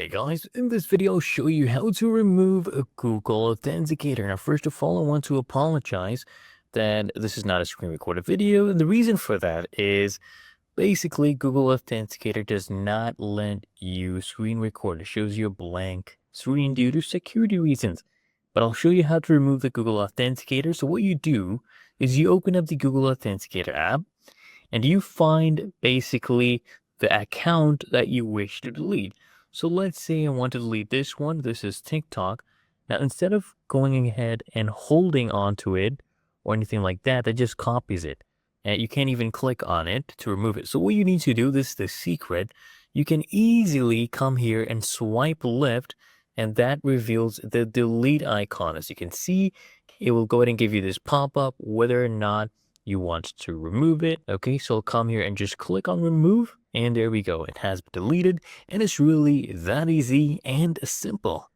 Hey guys, in this video I'll show you how to remove a Google Authenticator. Now first of all, I want to apologize that this is not a screen recorded video, and the reason for that is basically Google Authenticator does not let you screen record. It shows you a blank screen due to security reasons. But I'll show you how to remove the Google Authenticator. So what you do is you open up the Google Authenticator app and you find basically the account that you wish to delete. So let's say I want to delete this one. This is TikTok. Now, instead of going ahead and holding onto it or anything like that, that just copies it. And you can't even click on it to remove it. So what you need to do, this is the secret. You can easily come here and swipe left, and that reveals the delete icon. As you can see, it will go ahead and give you this pop-up whether or not you want to remove it. Okay, so I'll come here and just click on remove, and there we go. It has been deleted, and it's really that easy and simple.